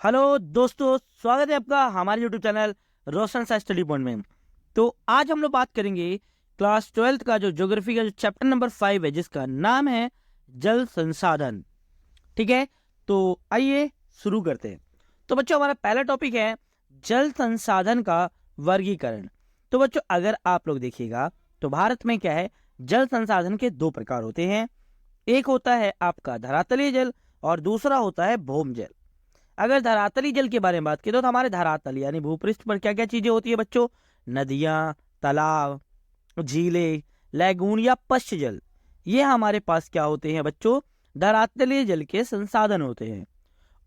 Hello दोस्तों, स्वागत है आपका हमारे यूट्यूब चैनल रोशन सा स्टडी पॉइंट में। तो आज हम लोग बात करेंगे क्लास 12th का जो ज्योग्राफी का जो चैप्टर नंबर 5 है, जिसका नाम है जल संसाधन। ठीक है, तो आइए शुरू करते हैं। तो बच्चों, हमारा पहला टॉपिक है जल संसाधन का वर्गीकरण। तो बच्चों, अगर आप लोग देखिएगा तो भारत में क्या है, जल संसाधन के दो प्रकार होते हैं। एक होता है आपका धरातलीय जल और दूसरा होता है भौम जल। अगर धरातली जल के बारे में बात करें तो हमारे धरातल यानी भूपृष्ठ पर क्या क्या चीजें होती है बच्चों? नदियां, तालाब, झीलें, लैगून या पश्च जल, ये हमारे पास क्या होते हैं बच्चों? धरातलीय जल के संसाधन होते हैं।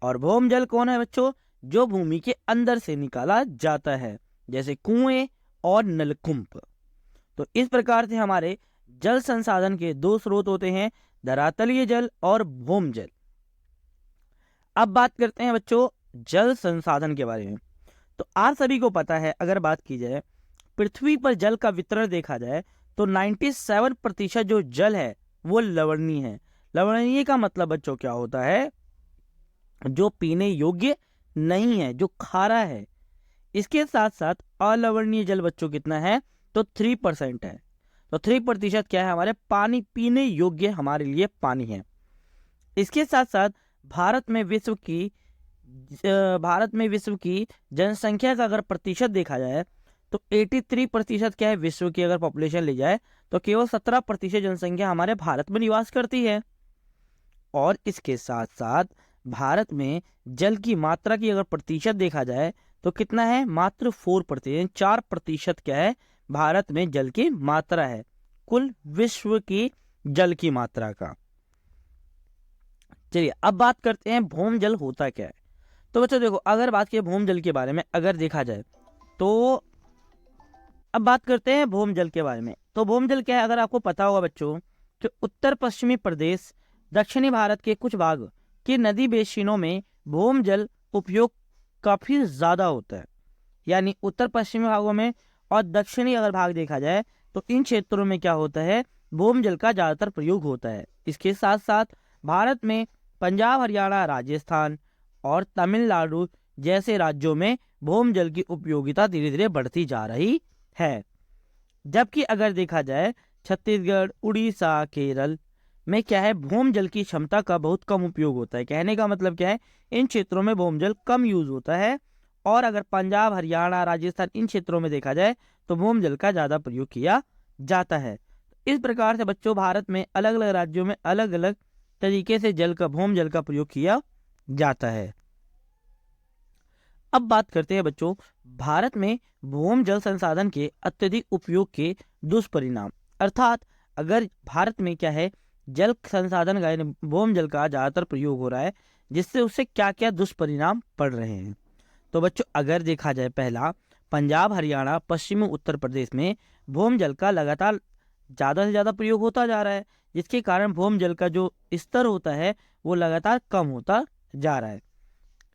और भौम जल कौन है बच्चों? जो भूमि के अंदर से निकाला जाता है, जैसे कुएं और नलकूप। तो इस प्रकार से हमारे जल संसाधन के दो स्रोत होते हैं, धरातलीय जल और भौम जल। अब बात करते हैं बच्चों जल संसाधन के बारे में। तो आप सभी को पता है, अगर बात की जाए पृथ्वी पर जल का वितरण देखा जाए तो 97% जो जल है वो लवणीय है। लवणीय का मतलब बच्चों क्या होता है? जो पीने योग्य नहीं है, जो खारा है। इसके साथ साथ अलवणीय जल बच्चों कितना है? तो 3% है। तो 3% क्या है? हमारे पानी पीने योग्य हमारे लिए पानी है। इसके साथ साथ भारत में विश्व की जनसंख्या का अगर प्रतिशत देखा जाए तो 83% क्या है? विश्व की अगर पॉपुलेशन ली जाए तो केवल 17% जनसंख्या हमारे भारत में निवास करती है। और इसके साथ साथ भारत में जल की मात्रा की अगर प्रतिशत देखा जाए तो कितना है? मात्र 4%। 4% क्या है? भारत में जल की मात्रा है कुल विश्व की जल की मात्रा का। चलिए अब बात करते हैं भौम जल होता क्या है। तो बच्चों देखो, अगर बात की भौम जल के बारे में अगर देखा जाए तो अब बात करते हैं भौम जल के बारे में। तो भौम जल क्या है? अगर आपको पता होगा बच्चों, तो उत्तर पश्चिमी प्रदेश, दक्षिणी भारत के कुछ भाग के नदी बेसिनों में भौम जल उपयोग काफी ज्यादा होता है। यानी उत्तर पश्चिमी भागों में और दक्षिणी अगर भाग देखा जाए तो इन क्षेत्रों में क्या होता है? भौम जल का ज्यादातर प्रयोग होता है। इसके साथ साथ भारत में पंजाब, हरियाणा, राजस्थान और तमिलनाडु जैसे राज्यों में भौम जल की उपयोगिता धीरे धीरे बढ़ती जा रही है। जबकि अगर देखा जाए छत्तीसगढ़, उड़ीसा, केरल में क्या है? भौम जल की क्षमता का बहुत कम उपयोग होता है। कहने का मतलब क्या है? इन क्षेत्रों में भौम जल कम यूज होता है। और अगर पंजाब, हरियाणा, राजस्थान इन क्षेत्रों में देखा जाए तो भौम जल का ज्यादा प्रयोग किया जाता है। इस प्रकार से बच्चों भारत में अलग अलग राज्यों में अलग अलग तरीके से भौम जल का प्रयोग किया जाता है। अब बात करते हैं बच्चों भारत में भौम जल संसाधन के अत्यधिक उपयोग के दुष्परिणाम। अर्थात अगर भारत में क्या है, जल संसाधन का यानी भौम जल का ज्यादातर प्रयोग हो रहा है, जिससे उससे क्या क्या दुष्परिणाम पड़ रहे हैं। तो बच्चों अगर देखा जाए, पहला, पंजाब, हरियाणा, पश्चिमी उत्तर प्रदेश में भौम जल का लगातार ज्यादा से ज्यादा प्रयोग होता जा रहा है, जिसके कारण भौम जल का जो स्तर होता है वो लगातार कम होता जा रहा है।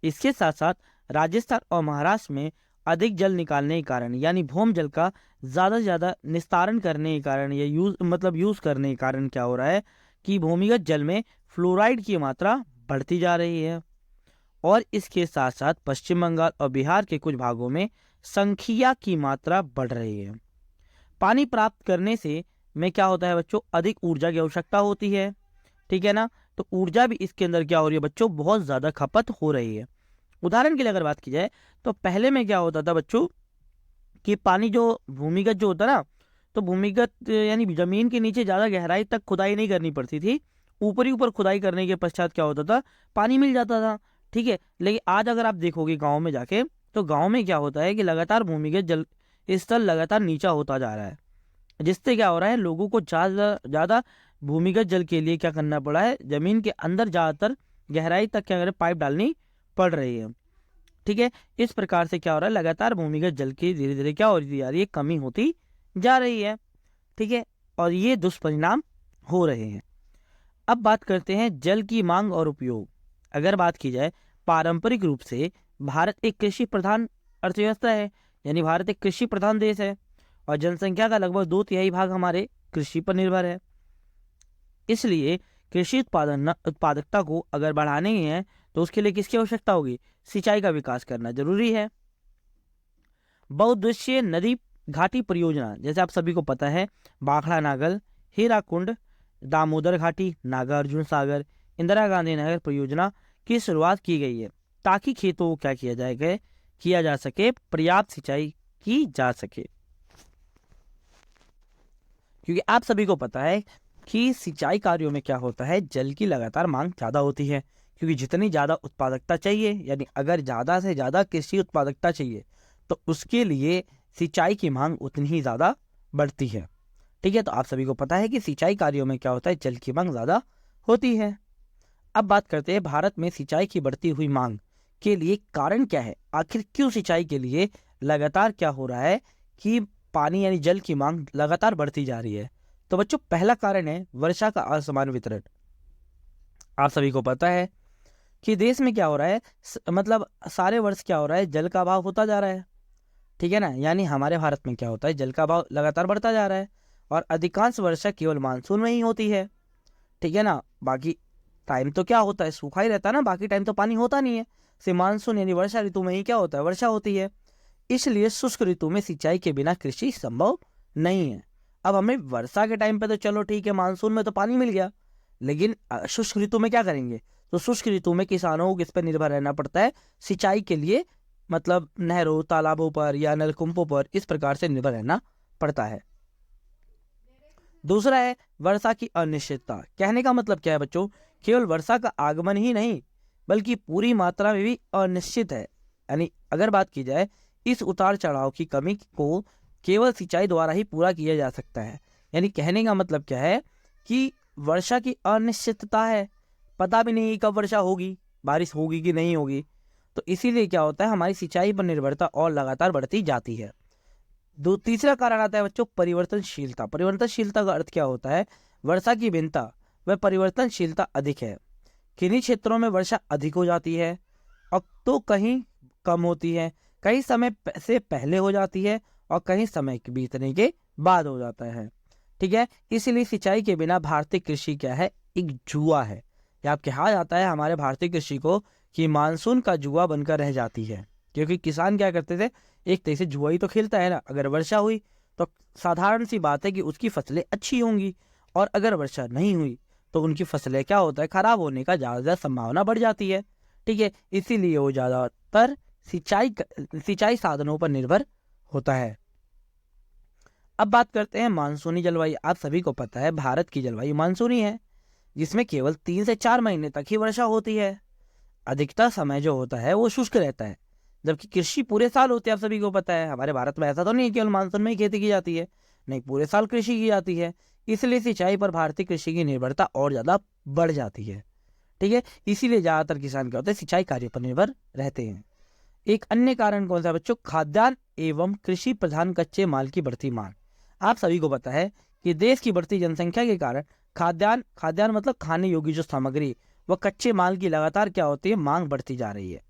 इसके साथ साथ राजस्थान और महाराष्ट्र में अधिक जल निकालने के कारण यानी भौम जल का ज्यादा से ज्यादा निस्तारण करने के कारण या यूज करने के कारण क्या हो रहा है कि भूमिगत जल में फ्लोराइड की मात्रा बढ़ती जा रही है। और इसके साथ साथ पश्चिम बंगाल और बिहार के कुछ भागों में संखिया की मात्रा बढ़ रही है। पानी प्राप्त करने से में क्या होता है बच्चों? अधिक ऊर्जा की आवश्यकता होती है। ठीक है ना? तो ऊर्जा भी इसके अंदर क्या हो रही है बच्चों? बहुत ज्यादा खपत हो रही है। उदाहरण के लिए अगर बात की जाए तो पहले में क्या होता था बच्चों कि पानी जो भूमिगत जो होता ना, तो भूमिगत यानी जमीन के नीचे ज्यादा गहराई तक खुदाई नहीं करनी पड़ती थी। ऊपर ही ऊपर खुदाई करने के पश्चात क्या होता था? पानी मिल जाता था। ठीक है, लेकिन आज अगर आप देखोगे गाँव में जाके तो गाँव में क्या होता है कि लगातार भूमिगत जल स्तर लगातार नीचा होता जा रहा है, जिससे क्या हो रहा है, लोगों को ज्यादा ज्यादा भूमिगत जल के लिए क्या करना पड़ा है? जमीन के अंदर ज्यादातर गहराई तक क्या करें? पाइप डालनी पड़ रही है। ठीक है, इस प्रकार से क्या हो रहा है? लगातार भूमिगत जल की धीरे धीरे क्या हो रही जा रही है? कमी होती जा रही है। ठीक है, और ये दुष्परिणाम हो रहे हैं। अब बात करते हैं जल की मांग और उपयोग। अगर बात की जाए, पारंपरिक रूप से भारत एक कृषि प्रधान अर्थव्यवस्था है, यानी भारत एक कृषि प्रधान देश है और जनसंख्या का लगभग 2/3 भाग हमारे कृषि पर निर्भर है। इसलिए कृषि उत्पादकता को अगर बढ़ानी है तो उसके लिए किसकी आवश्यकता होगी? सिंचाई का विकास करना जरूरी है। बहुउद्देशीय नदी घाटी परियोजना, जैसे आप सभी को पता है, भाखड़ा नागल, हीराकुंड, दामोदर घाटी, नागार्जुन सागर, इंदिरा गांधी नगर परियोजना की शुरुआत की गई है ताकि खेतों को क्या किया जा सके, पर्याप्त सिंचाई की जा सके। क्योंकि आप सभी को पता है कि सिंचाई कार्यों में क्या होता है, जल की लगातार मांग ज़्यादा होती है। क्योंकि जितनी ज़्यादा उत्पादकता चाहिए, यानी अगर ज़्यादा से ज़्यादा कृषि उत्पादकता चाहिए तो उसके लिए सिंचाई की मांग उतनी ही ज़्यादा बढ़ती है। ठीक है, तो आप सभी को पता है कि सिंचाई कार्यों में क्या होता है, जल की मांग ज़्यादा होती है। अब बात करते हैं भारत में सिंचाई की बढ़ती हुई मांग के लिए कारण क्या है। आखिर क्यों सिंचाई के लिए लगातार क्या हो रहा है कि पानी यानी जल की मांग लगातार बढ़ती जा रही है। तो बच्चों, पहला कारण है वर्षा का असमान वितरण। आप सभी को पता है कि देश में क्या हो रहा है, मतलब सारे वर्ष क्या हो रहा है, जल का अभाव होता जा रहा है। ठीक है ना, यानी हमारे भारत में क्या होता है, जल का अभाव लगातार बढ़ता जा रहा है और अधिकांश वर्षा केवल मानसून में ही होती है। ठीक है ना, बाकी टाइम तो क्या होता है, सूखा ही रहता है ना, बाकी टाइम तो पानी होता नहीं है। सिर्फ मानसून यानी वर्षा ऋतु में ही क्या होता है, वर्षा होती है। इसलिए शुष्क ऋतु में सिंचाई के बिना कृषि संभव नहीं है। अब हमें वर्षा के टाइम पे तो चलो ठीक है, मानसून में तो पानी मिल गया, लेकिन शुष्क ऋतु में क्या करेंगे? तो शुष्क ऋतु में किसानों को किस पर निर्भर रहना पड़ता है, सिंचाई के लिए, मतलब नहरों, तालाबों पर या नलकूपों पर, इस प्रकार से निर्भर रहना पड़ता है। दूसरा है वर्षा की अनिश्चितता। कहने का मतलब क्या है बच्चों, केवल वर्षा का आगमन ही नहीं बल्कि पूरी मात्रा में भी अनिश्चित है। यानी अगर बात की जाए, इस उतार चढ़ाव की कमी को केवल सिंचाई द्वारा ही पूरा किया जा सकता है। यानी कहने का मतलब क्या है कि वर्षा की अनिश्चितता है, पता भी नहीं कब वर्षा होगी, बारिश होगी कि नहीं होगी। तो इसीलिए क्या होता है, हमारी सिंचाई पर निर्भरता और लगातार बढ़ती जाती है। तीसरा कारण आता है बच्चों, परिवर्तनशीलता। परिवर्तनशीलता का अर्थ क्या होता है, वर्षा की भिन्नता व परिवर्तनशीलता अधिक है। किन्हीं क्षेत्रों में वर्षा अधिक हो जाती है और तो कहीं कम होती है, कहीं समय से पहले हो जाती है और कहीं समय के बीतने के बाद हो जाता है। ठीक है, इसलिए सिंचाई के बिना भारतीय कृषि क्या है, एक जुआ है। या कहा जाता है हमारे भारतीय कृषि को कि मानसून का जुआ बनकर रह जाती है। क्योंकि किसान क्या करते थे, एक तरह से जुआ ही तो खेलता है ना। अगर वर्षा हुई तो साधारण सी बात है कि उसकी फसलें अच्छी होंगी, और अगर वर्षा नहीं हुई तो उनकी फसलें क्या होता है, खराब होने का ज़्यादा संभावना बढ़ जाती है। ठीक है, इसीलिए वो ज़्यादातर सिंचाई साधनों पर निर्भर होता है। अब बात करते हैं मानसूनी जलवायु। आप सभी को पता है भारत की जलवायु मानसूनी है, जिसमें केवल 3 से 4 महीने तक ही वर्षा होती है। अधिकतर समय जो होता है वो शुष्क रहता है, जबकि कृषि पूरे साल होती है। आप सभी को पता है हमारे भारत में ऐसा तो नहीं है केवल मानसून में ही खेती की जाती है, नहीं, पूरे साल कृषि की जाती है। इसलिए सिंचाई पर भारतीय कृषि की निर्भरता और ज़्यादा बढ़ जाती है। ठीक है, इसीलिए ज़्यादातर किसान क्या होते हैं, सिंचाई कार्य पर निर्भर रहते हैं। एक अन्य कारण कौन सा है बच्चों, खाद्यान्न एवं कृषि प्रधान कच्चे माल की बढ़ती मांग। आप सभी को पता है कि देश की बढ़ती जनसंख्या के कारण खाद्यान्न मतलब खाने योग्य जो सामग्री व कच्चे माल की लगातार क्या होती है, मांग बढ़ती जा रही है।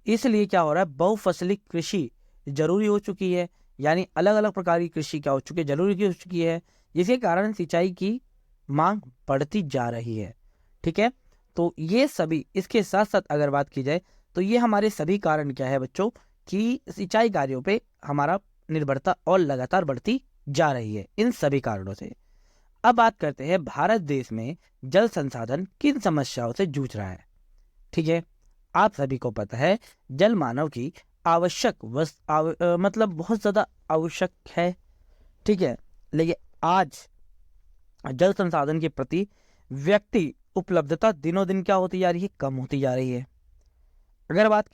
इसलिए क्या हो रहा है, बहुफसली कृषि जरूरी हो चुकी है। यानी अलग अलग प्रकार की कृषि क्या हो चुकी है, जरूरी हो चुकी है, जिसके कारण सिंचाई की मांग बढ़ती जा रही है। ठीक है, तो ये सभी, इसके साथ साथ अगर बात की जाए तो ये हमारे सभी कारण क्या है बच्चों कि सिंचाई कार्यों पे हमारा निर्भरता और लगातार बढ़ती जा रही है, इन सभी कारणों से। अब बात करते हैं भारत देश में जल संसाधन किन समस्याओं से जूझ रहा है। ठीक है, आप सभी को पता है जल मानव की मतलब बहुत ज्यादा आवश्यक है। ठीक है, लेकिन आज जल संसाधन के प्रति व्यक्ति उपलब्धता दिनों दिन क्या होती जा रही है, कम होती जा रही है। अगर बात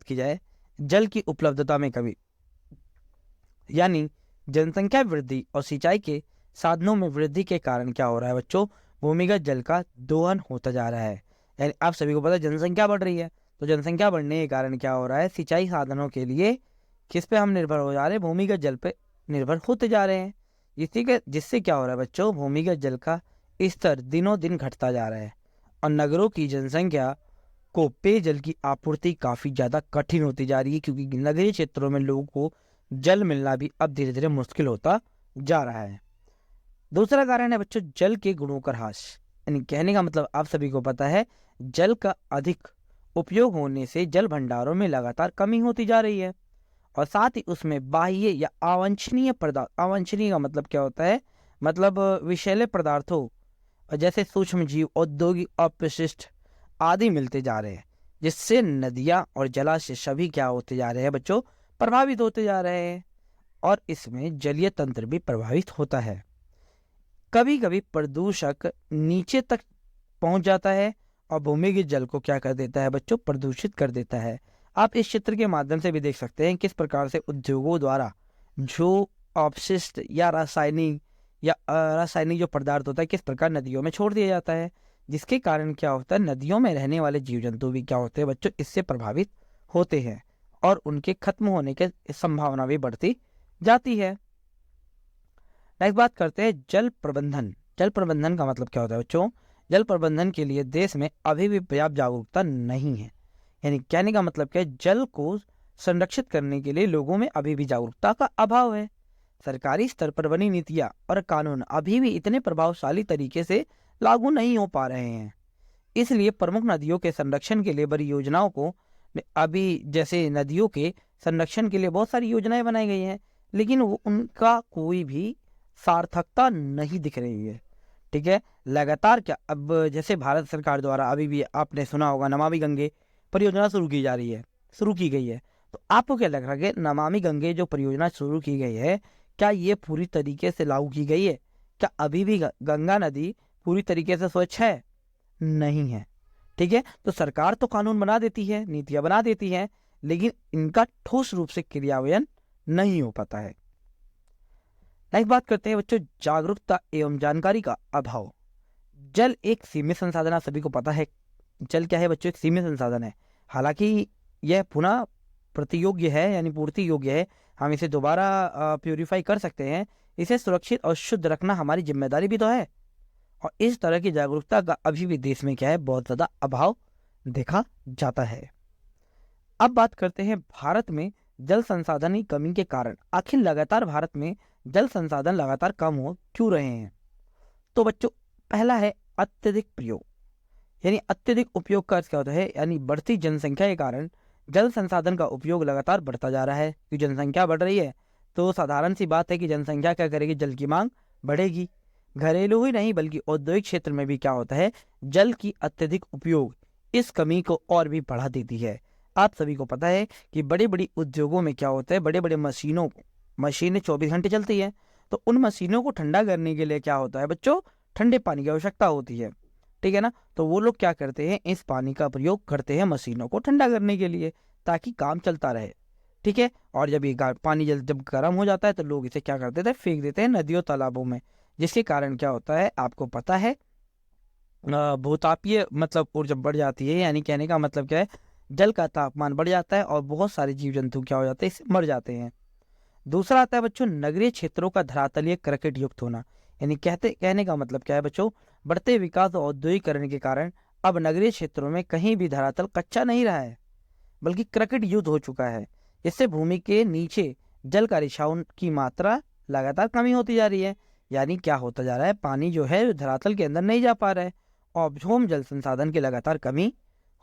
की जाए जल की उपलब्धता में कमी, यानी जनसंख्या वृद्धि और सिंचाई के साधनों में वृद्धि के कारण क्या हो रहा है बच्चों, भूमिगत जल का दोहन होता जा रहा है। यानी आप सभी को पता है जनसंख्या बढ़ रही है, तो जनसंख्या बढ़ने के कारण क्या हो रहा है, सिंचाई साधनों के लिए किस पे हम निर्भर हो जा रहे हैं, भूमिगत जल पे निर्भर होते जा रहे हैं। जिससे क्या हो रहा है बच्चों, भूमिगत जल का स्तर दिनों दिन घटता जा रहा है और नगरों की जनसंख्या को पेयजल की आपूर्ति काफी ज्यादा कठिन होती जा रही है, क्योंकि नगरीय क्षेत्रों में लोगों को जल मिलना भी अब धीरे धीरे मुश्किल होता जा रहा है। दूसरा कारण है बच्चों, जल के गुणों का ह्रास। यानी कहने का मतलब आप सभी को पता है जल का अधिक उपयोग होने से जल भंडारों में लगातार कमी होती जा रही है और साथ ही उसमें बाह्य या अवांछनीय पदार्थ, अवांछनीय का मतलब क्या होता है, मतलब विषैले पदार्थों और जैसे सूक्ष्म जीव, औद्योगिक अपशिष्ट आदि मिलते जा रहे हैं, जिससे नदियां और जलाशय सभी क्या होते जा रहे हैं बच्चों, प्रभावित होते जा रहे हैं और इसमें जलीय तंत्र भी प्रभावित होता है। कभी कभी प्रदूषक नीचे तक पहुंच जाता है और भूमि के जल को क्या कर देता है बच्चों, प्रदूषित कर देता है। आप इस चित्र के माध्यम से भी देख सकते हैं किस प्रकार से उद्योगों द्वारा जो अपशिष्ट या रासायनिक जो पदार्थ होता है किस प्रकार नदियों में छोड़ दिया जाता है, जिसके कारण क्या होता है, नदियों में रहने वाले जीव जंतु भी क्या होते हैं बच्चों, इससे प्रभावित होते हैं और उनके खत्म होने की संभावना भी बढ़ती जाती है। नेक्स्ट बात करते हैं जल प्रबंधन। जल प्रबंधन का मतलब क्या होता है बच्चों, जल प्रबंधन के लिए देश में अभी भी पर्याप्त जागरूकता नहीं है। यानी कहने का मतलब क्या है, जल को संरक्षित करने के लिए लोगों में अभी भी जागरूकता का अभाव है। सरकारी स्तर पर बनी नीतियां और कानून अभी भी इतने प्रभावशाली तरीके से लागू नहीं हो पा रहे हैं। इसलिए प्रमुख नदियों के संरक्षण के लिए बड़ी योजनाओं को अभी जैसे नदियों के संरक्षण के लिए बहुत सारी योजनाएं बनाई गई हैं, लेकिन उनका कोई भी सार्थकता नहीं दिख रही है। ठीक है, लगातार क्या, अब जैसे भारत सरकार द्वारा अभी भी आपने सुना होगा नमामि गंगे परियोजना शुरू की जा रही है, शुरू की गई है। तो आपको क्या लग रहा है कि नमामि गंगे जो परियोजना शुरू की गई है, क्या ये पूरी तरीके से लागू की गई है? क्या अभी भी गंगा नदी पूरी तरीके से स्वच्छ है? नहीं है। ठीक है, तो सरकार तो कानून बना देती है, नीतियां बना देती है, लेकिन इनका ठोस रूप से क्रियान्वयन नहीं हो पाता है। नेक्स्ट बात करते हैं बच्चों जागरूकता एवं जानकारी का अभाव। जल एक सीमित संसाधन है, सभी को पता है जल क्या है बच्चों, एक सीमित संसाधन है। हालांकि यह पुनः प्रतियोग्य है, यानी पूर्ति योग्य है, हम इसे दोबारा प्यूरिफाई कर सकते हैं। इसे सुरक्षित और शुद्ध रखना हमारी जिम्मेदारी भी तो है और इस तरह की जागरूकता का अभी भी देश में क्या है, बहुत ज्यादा अभाव देखा जाता है। अब बात करते हैं भारत में जल संसाधन की कमी के कारण आखिर लगातार भारत में जल संसाधन लगातार कम हो क्यों रहे हैं। तो बच्चों पहला है अत्यधिक प्रयोग, यानी अत्यधिक उपयोग का अर्थ क्या होता है, यानी बढ़ती जनसंख्या के कारण जल संसाधन का उपयोग लगातार बढ़ता जा रहा है। क्योंकि जनसंख्या बढ़ रही है तो साधारण सी बात है कि जनसंख्या क्या करेगी, जल की मांग बढ़ेगी। घरेलू ही नहीं बल्कि औद्योगिक क्षेत्र में भी क्या होता है, जल की अत्यधिक उपयोग इस कमी को और भी बढ़ा देती है। आप सभी को पता है कि बड़े बड़े उद्योगों में क्या होता है, बड़े बड़े मशीनें 24 घंटे चलती है, तो उन मशीनों को ठंडा करने के लिए क्या होता है बच्चों, ठंडे पानी की आवश्यकता होती है। ठीक है ना, तो वो लोग क्या करते हैं, इस पानी का प्रयोग करते हैं मशीनों को ठंडा करने के लिए ताकि काम चलता रहे। ठीक है, और जब ये पानी जब गर्म हो जाता है तो लोग इसे क्या कर देते हैं, फेंक देते हैं नदियों तालाबों में, जिसके कारण क्या होता है आपको पता है, भूतापीय मतलब ऊर्जा बढ़ जाती है। यानी कहने का मतलब क्या है, जल का तापमान बढ़ जाता है और बहुत सारे जीव जंतु क्या हो जाते हैं, इससे मर जाते हैं। दूसरा आता है बच्चों नगरीय क्षेत्रों का धरातलीय क्रकेट युक्त होना। यानी कहने का मतलब क्या है बच्चों, बढ़ते विकास और औद्योगिकरण के कारण अब नगरीय क्षेत्रों में कहीं भी धरातल कच्चा नहीं रहा है बल्कि क्रकेट युक्त हो चुका है। इससे भूमि के नीचे जल का रिसाव की मात्रा लगातार कमी होती जा रही है। यानी क्या होता जा रहा है, पानी जो है धरातल के अंदर नहीं जा पा रहा है और भूम जल संसाधन की लगातार कमी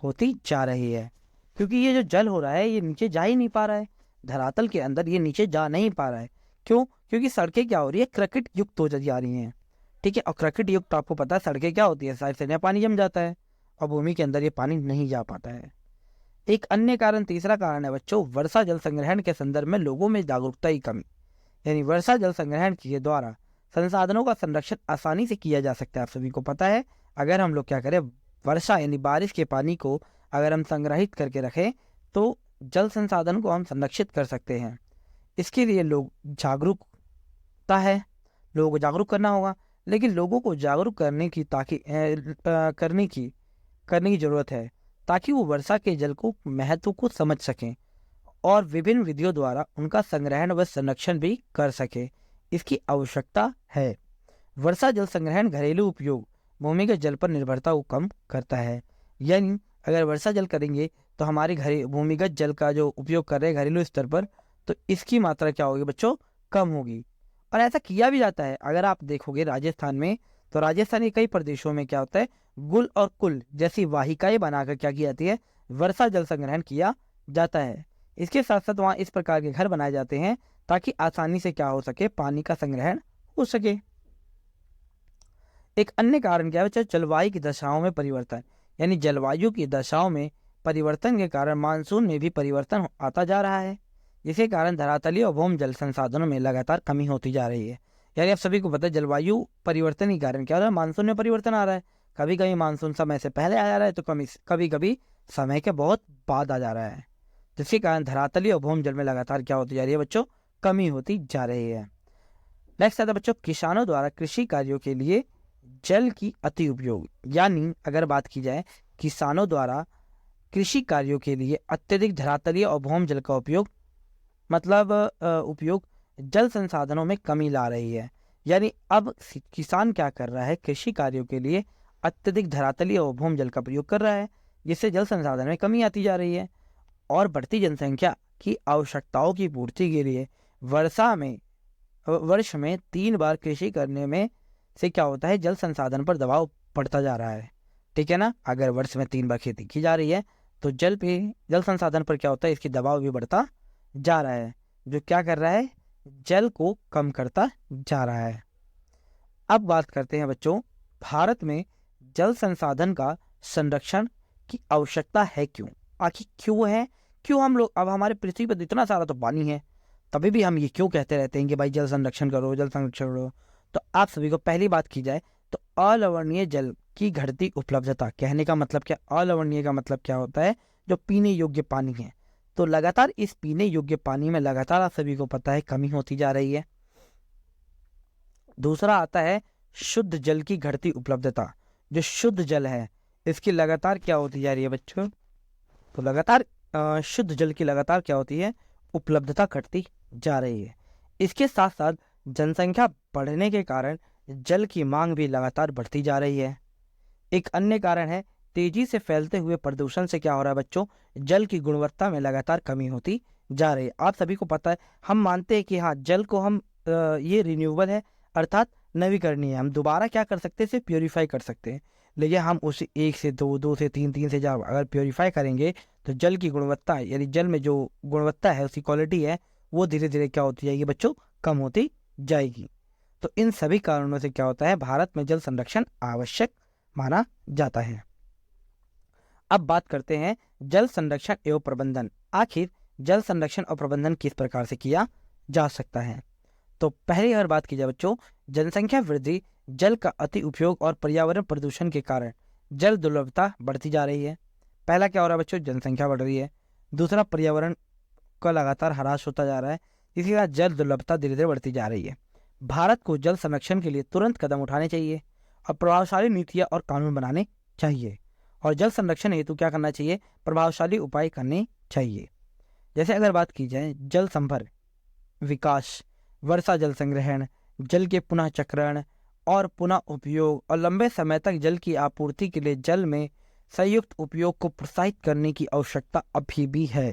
होती जा रही है। क्योंकि ये जो जल हो रहा है ये नीचे जा ही नहीं पा रहा है, धरातल के अंदर ये नीचे जा नहीं पा रहा है। क्यों? क्योंकि सड़कें क्या हो रही है, क्रकेट युक्त हो जा रही हैं। ठीक है, और क्रकेट युक्त आपको पता है सड़कें क्या होती है, साइड से नया पानी जम जाता है और भूमि के अंदर ये पानी नहीं जा पाता है। एक अन्य कारण, तीसरा कारण है बच्चों वर्षा जल संग्रहण के संदर्भ में लोगों में जागरूकता की कमी। यानी वर्षा जल संग्रहण के द्वारा संसाधनों का संरक्षण आसानी से किया जा सकता है। आप सभी को पता है अगर हम लोग क्या करें, वर्षा यानी बारिश के पानी को अगर हम संग्रहित करके रखें तो जल संसाधन को हम संरक्षित कर सकते हैं। इसके लिए लोग जागरूकता है, लोगों को जागरूक करना होगा, लेकिन लोगों को जागरूक करने की करने की जरूरत है ताकि वो वर्षा के जल को महत्व को समझ सकें और विभिन्न विधियों द्वारा उनका संग्रहण व संरक्षण भी कर सके, इसकी आवश्यकता है। वर्षा जल संग्रहण घरेलू उपयोग भूमिगत जल पर निर्भरता को कम करता है। यानी अगर वर्षा जल करेंगे तो हमारे भूमिगत जल का जो उपयोग कर रहे हैं घरेलू स्तर पर, तो इसकी मात्रा क्या होगी बच्चों, कम होगी। और ऐसा किया भी जाता है। अगर आप देखोगे राजस्थान में तो राजस्थान के कई प्रदेशों में क्या होता है, गुल और कुल जैसी वाहिकाएं बनाकर क्या की जाती है, वर्षा जल संग्रहण किया जाता है। इसके साथ साथ वहाँ इस प्रकार के घर बनाए जाते हैं ताकि आसानी से क्या हो सके, पानी का संग्रहण हो सके। एक अन्य कारण क्या है बच्चों, जलवायु की दशाओं में परिवर्तन, यानी जलवायु की दशाओं में परिवर्तन के कारण मानसून में भी परिवर्तन आता जा रहा है, जिसके कारण धरातलीय और भूमि जल संसाधनों में लगातार कमी होती जा रही है। यानी आप सभी को पता है जलवायु परिवर्तन के कारण क्या हो रहा है, मानसून में परिवर्तन आ रहा है। कभी कभी मानसून समय से पहले आ जा रहा है, तो कभी कभी समय के बहुत बाद आ जा रहा है, जिसके कारण धरातलीय और भूमि जल में लगातार क्या होती जा रही है बच्चों, कमी होती जा रही है। नेक्स्ट आता है बच्चों, किसानों द्वारा कृषि कार्यों के लिए जल की अति उपयोग। यानी अगर बात की जाए किसानों द्वारा कृषि कार्यों के लिए अत्यधिक धरातलीय और भूमि जल का उपयोग, मतलब उपयोग जल संसाधनों में कमी ला रही है। यानी अब किसान क्या कर रहा है, कृषि कार्यों के लिए अत्यधिक धरातलीय और भूमि जल का प्रयोग कर रहा है, जिससे जल संसाधन में कमी आती जा रही है। और बढ़ती जनसंख्या की आवश्यकताओं की पूर्ति के लिए वर्ष में 3 बार कृषि करने में से क्या होता है, जल संसाधन पर दबाव पड़ता जा रहा है। ठीक है ना, अगर वर्ष में 3 बार खेती की जा रही है तो जल संसाधन पर क्या होता है, इसकी दबाव भी बढ़ता जा रहा है, जो क्या कर रहा है, जल को कम करता जा रहा है। अब बात करते हैं बच्चों, भारत में जल संसाधन का संरक्षण की आवश्यकता है क्यों, आखिर क्यों है, क्यों हम लोग, अब हमारे पृथ्वी पर इतना सारा तो पानी है, तभी भी हम ये क्यों कहते रहते हैं कि भाई जल संरक्षण करो, जल संरक्षण करो। तो आप सभी को पहली बात की जाए तो अलवणीय जल की घटती उपलब्धता, कहने का मतलब क्या, अलवणीय का मतलब क्या होता है, जो पीने योग्य पानी है। तो लगातार इस पीने योग्य पानी में लगातार आप सभी को पता है कमी होती जा रही है। दूसरा आता है शुद्ध जल की घटती उपलब्धता, जो शुद्ध जल है इसकी लगातार क्या होती जा रही है बच्चों, तो लगातार शुद्ध जल की लगातार क्या होती है, उपलब्धता घटती जा रही है। इसके साथ साथ जनसंख्या बढ़ने के कारण जल की मांग भी लगातार बढ़ती जा रही है। एक अन्य कारण है तेजी से फैलते हुए प्रदूषण से क्या हो रहा है बच्चों, जल की गुणवत्ता में लगातार कमी होती जा रही है। आप सभी को पता है, हम मानते हैं कि हाँ जल को हम ये रिन्यूएबल है, अर्थात नवीकरणीय है, हम दोबारा क्या कर सकते हैं, इसे प्योरीफाई कर सकते हैं। लेकिन हम उसे 1 से 2, 2 से 3, 3 से 4 अगर प्योरीफाई करेंगे तो जल की गुणवत्ता, यानी जल में जो गुणवत्ता है, उसकी क्वालिटी है, वो धीरे धीरे क्या होती जाएगी बच्चों, कम होती जाएगी। तो इन सभी कारणों से क्या होता है, भारत में जल संरक्षण आवश्यक माना जाता है। अब बात करते हैं जल संरक्षण एवं प्रबंधन। आखिर जल संरक्षण और प्रबंधन किस प्रकार से किया जा सकता है। तो पहली अगर बात की जाए बच्चों, जनसंख्या वृद्धि, जल का अति उपयोग और पर्यावरण प्रदूषण के कारण जल दुर्लभता बढ़ती जा रही है। पहला क्या हो रहा है बच्चों, जनसंख्या बढ़ रही है। दूसरा, पर्यावरण का लगातार ह्रास होता जा रहा है, इसी तरह जल दुर्लभता धीरे धीरे बढ़ती जा रही है। भारत को जल संरक्षण के लिए तुरंत कदम उठाने चाहिए और प्रभावशाली नीतियां और कानून बनाने चाहिए। और जल संरक्षण हेतु क्या करना चाहिए, प्रभावशाली उपाय करने चाहिए। जैसे अगर बात की जाए जल संभर, विकास, वर्षा जल संग्रहण, जल के पुनः चक्रण और पुनः उपयोग और लंबे समय तक जल की आपूर्ति के लिए जल में संयुक्त उपयोग को प्रोत्साहित करने की आवश्यकता अभी भी है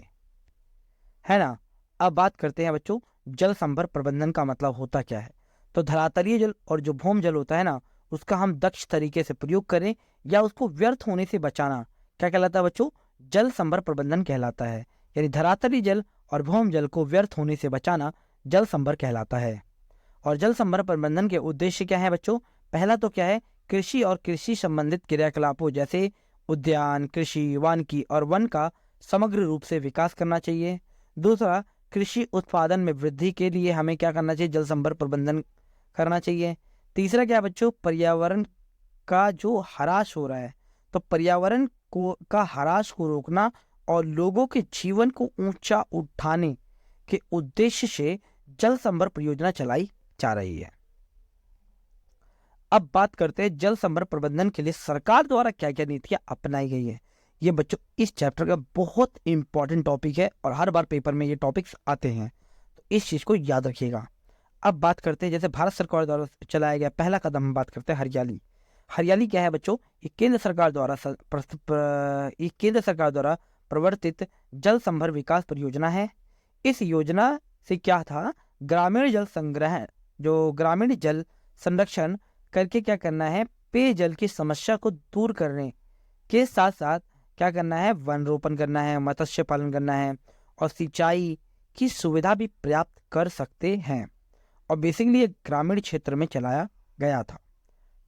ना। अब बात करते हैं बच्चों, जल संभर प्रबंधन का मतलब होता क्या है। तो धरातलीय जल और जो भूमि जल होता है ना, उसका हम दक्ष तरीके से प्रयोग करें या उसको व्यर्थ होने से बचाना, क्या कहलाता है बच्चों, जल संभर प्रबंधन कहलाता है। यानी धरातलीय जल और भूमि जल को व्यर्थ होने से बचाना जल संभर कहलाता है। और जल संभर प्रबंधन के उद्देश्य क्या है बच्चों, पहला तो क्या है, कृषि और कृषि संबंधित क्रियाकलापों जैसे उद्यान, कृषि, वानिकी और वन का समग्र रूप से विकास करना चाहिए। दूसरा, कृषि उत्पादन में वृद्धि के लिए हमें क्या करना चाहिए, जल संभर प्रबंधन करना चाहिए। तीसरा क्या बच्चों, पर्यावरण का जो ह्रास हो रहा है, तो पर्यावरण को का ह्रास को रोकना और लोगों के जीवन को ऊंचा उठाने के उद्देश्य से जल संभर परियोजना चलाई जा रही है। अब बात करते हैं जल संभर प्रबंधन के लिए सरकार द्वारा क्या क्या नीतियां अपनाई गई है। ये बच्चों इस चैप्टर का बहुत इंपॉर्टेंट टॉपिक है और हर बार पेपर में ये टॉपिक्स आते हैं, तो इस चीज को याद रखिएगा। अब बात करते हैं जैसे भारत सरकार द्वारा चलाया गया पहला कदम, हम बात करते हैं हरियाली। हरियाली क्या है बच्चों, ये केंद्र सरकार द्वारा प्रवर्तित जल संभर विकास परियोजना है। इस योजना से क्या था, ग्रामीण जल संरक्षण करके क्या करना है, पेयजल की समस्या को दूर करने के साथ साथ क्या करना है, वन रोपण करना है, मत्स्य पालन करना है और सिंचाई की सुविधा भी प्राप्त कर सकते हैं। और बेसिकली ये ग्रामीण क्षेत्र में चलाया गया था।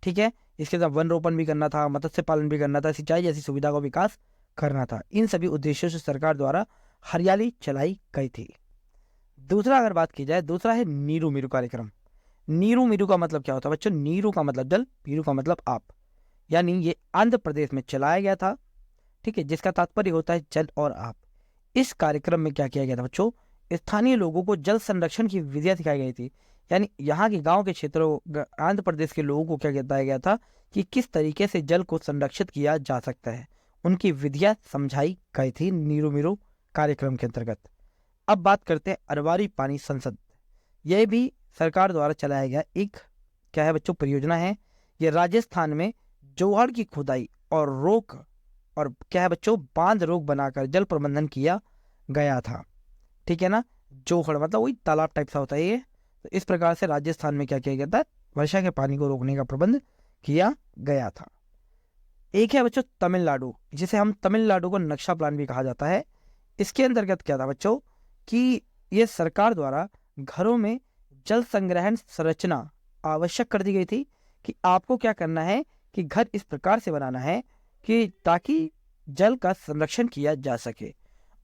ठीक है, इसके साथ वन रोपण भी करना था, मत्स्य पालन भी करना था, सिंचाई जैसी सुविधा का विकास करना था। इन सभी उद्देश्यों से सरकार द्वारा हरियाली चलाई गई थी। दूसरा अगर बात की जाए, दूसरा है नीरू मीरू कार्यक्रम। नीरू मीरू का मतलब क्या होता है बच्चों? नीरू का मतलब जल, मीरू का मतलब आप, यानी ये आंध्र प्रदेश में चलाया गया था। ठीक है, जिसका तात्पर्य होता है जल और आप। इस कार्यक्रम में क्या किया गया था बच्चों? स्थानीय लोगों को जल संरक्षण की विधियां सिखाई गई थी। यानी यहाँ के गांव के क्षेत्रों, आंध्र प्रदेश के लोगों को क्या बताया गया था कि किस तरीके से जल को संरक्षित किया जा सकता है, उनकी विधियां समझाई गई थी नीरू मीरू कार्यक्रम के अंतर्गत। अब बात करते हैं अरवारी पानी संसद। यह भी सरकार द्वारा चलाया गया एक क्या है बच्चों, परियोजना है। यह राजस्थान में जोहड़ की खुदाई और रोक और क्या है बच्चों, बांध रोक बनाकर जल प्रबंधन किया गया था। ठीक है ना, जोहड़ मतलब वही तालाब टाइप सा होता है ये। तो इस प्रकार से राजस्थान में क्या किया गया था, वर्षा के पानी को रोकने का प्रबंध किया गया था। एक है बच्चों तमिलनाडु, जिसे हम तमिलनाडु को नक्शा प्लान भी कहा जाता है। इसके अंतर्गत क्या था बच्चों कि ये सरकार द्वारा घरों में जल संग्रहण संरचना आवश्यक कर दी गई थी कि आपको क्या करना है कि घर इस प्रकार से बनाना है कि ताकि जल का संरक्षण किया जा सके।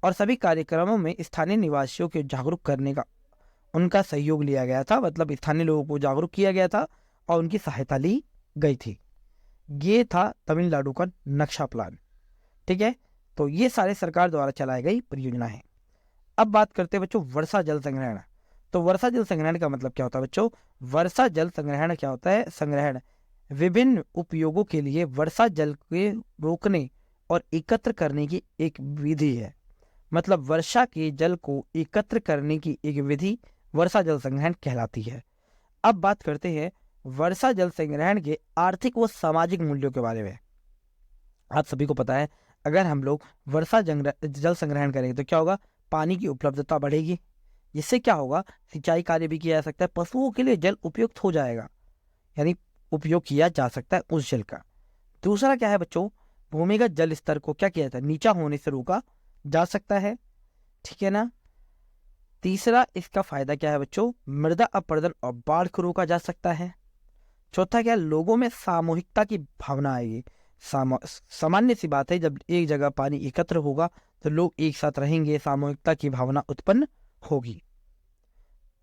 और सभी कार्यक्रमों में स्थानीय निवासियों को जागरूक करने का उनका सहयोग लिया गया था, मतलब स्थानीय लोगों को जागरूक किया गया था और उनकी सहायता ली गई थी। ये था तमिलनाडु का नक्शा प्लान। ठीक है, तो ये सारे सरकार द्वारा चलाई गई परियोजना है। अब बात करते हैं बच्चों वर्षा जल संग्रहण। तो वर्षा जल संग्रहण का मतलब क्या होता है बच्चों? वर्षा जल संग्रहण क्या होता है? संग्रहण विभिन्न उपयोगों के लिए वर्षा जल के रोकने और एकत्र करने की एक विधि है। मतलब वर्षा के जल को एकत्र करने की एक विधि वर्षा जल संग्रहण कहलाती है। अब बात करते हैं वर्षा जल संग्रहण के आर्थिक व सामाजिक मूल्यों के बारे में। आप सभी को पता है, अगर हम लोग वर्षा जल संग्रहण करेंगे तो क्या होगा, पानी की उपलब्धता बढ़ेगी। जिससे क्या होगा, सिंचाई कार्य भी किया जा सकता है, पशुओं के लिए जल उपयुक्त हो जाएगा, यानी उपयोग किया जा सकता है उस जल का। दूसरा क्या है बच्चों, भूमिगत जल स्तर को क्या किया जाता है, नीचा होने से रोका जा सकता है। ठीक है ना। तीसरा इसका फायदा क्या है बच्चों, मृदा अपरदन और बाढ़ को रोका जा सकता है। चौथा क्या, लोगों में सामूहिकता की भावना आएगी। सामान्य सी बात है, जब एक जगह पानी एकत्र होगा तो लोग एक साथ रहेंगे, सामूहिकता की भावना उत्पन्न होगी।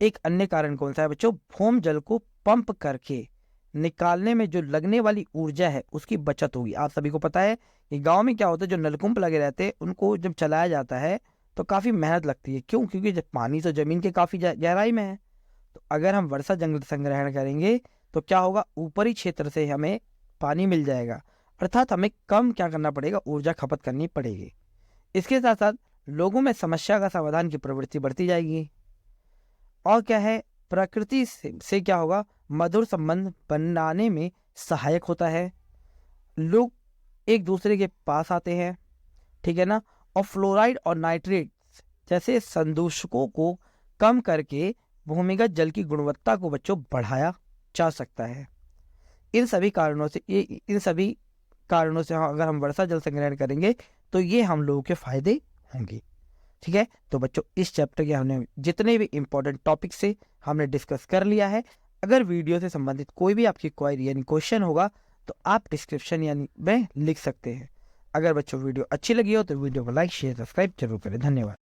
एक अन्य कारण कौन सा है बच्चों, भूम जल को पंप करके निकालने में जो लगने वाली ऊर्जा है उसकी बचत होगी। आप सभी को पता है कि गांव में क्या होता है, जो नलकूप लगे रहते हैं उनको जब चलाया जाता है तो काफी मेहनत लगती है। क्यों? क्योंकि जब पानी तो जमीन के काफी गहराई में है। तो अगर हम वर्षा जल संग्रहण करेंगे तो क्या होगा, ऊपरी क्षेत्र से हमें पानी मिल जाएगा, अर्थात हमें कम क्या करना पड़ेगा, ऊर्जा खपत करनी पड़ेगी। इसके साथ साथ लोगों में समस्या का समाधान की प्रवृत्ति बढ़ती जाएगी। और क्या है, प्रकृति से क्या होगा, मधुर संबंध बनाने में सहायक होता है। लोग एक दूसरे के पास आते हैं। ठीक है ना। और फ्लोराइड और नाइट्रेट जैसे संदूषकों को कम करके भूमिगत जल की गुणवत्ता को बच्चों बढ़ाया जा सकता है। इन सभी कारणों से अगर हम वर्षा जल संग्रहण करेंगे तो ये हम लोगों के फायदे होंगे। ठीक है, तो बच्चों इस चैप्टर के हमने जितने भी इंपॉर्टेंट टॉपिक से हमने डिस्कस कर लिया है। अगर वीडियो से संबंधित कोई भी आपकी क्वेरी यानी क्वेश्चन होगा तो आप डिस्क्रिप्शन यानी में लिख सकते हैं। अगर बच्चों वीडियो अच्छी लगी हो तो वीडियो को लाइक शेयर सब्सक्राइब जरूर करें। धन्यवाद।